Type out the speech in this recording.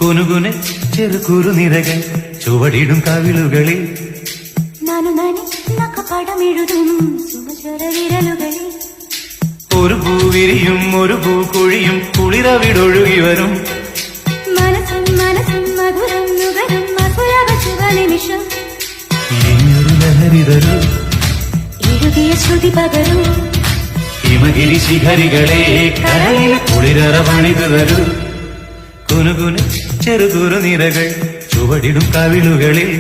കുനുകുനെ ചെറുകുറു നിരകൾ ചുവടിടും കവിളുകളിൽ പടമെഴുതും സുമചര വിരലുകളിൽ ഒരു പൂവിരിയും ഒരു പൂക്കൊഴിയും കുളിരവിടൊഴുകി വരും മനസ്സും മനസ്സും മധുരം നുകരും മധുരവ ശുഭനിമിഷം ഇനിയൊരു ലഹരി തരൂ എഴുതിയ ശ്രുതി പകരൂ ഹിമഗിരി ശിഖരികളെ കരളിൽ കുളിരറ പണിതു തരൂ കുനുകുനെ ചെറുകുറു നിരകൾ ചുവടിടും കവിളുകളിൽ